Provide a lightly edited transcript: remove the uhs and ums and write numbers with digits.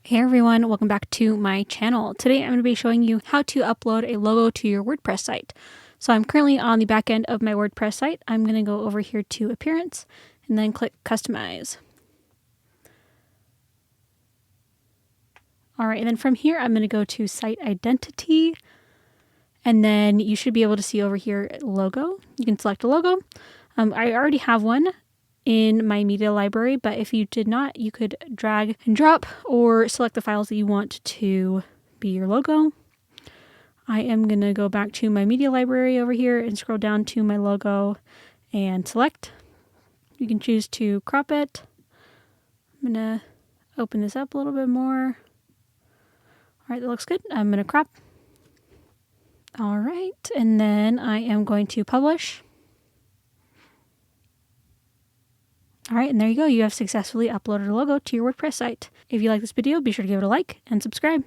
Hey everyone, welcome back to my channel. Today I'm going to be showing you how to upload a logo to your WordPress site. So I'm currently on the back end of my WordPress site. I'm going to go over here to Appearance and then click Customize. Alright, and then from here I'm going to go to Site Identity, and then you should be able to see over here logo. You can select a logo. I already have one in my media library, but if you did not, you could drag and drop or select the files that you want to be your logo. I am going to go back to my media library over here and scroll down to my logo and select. You can choose to crop it. I'm going to open this up a little bit more. All right, that looks good. I'm going to crop. All right, and then I am going to publish. All right, and there you go. You have successfully uploaded a logo to your WordPress site. If you like this video, be sure to give it a like and subscribe.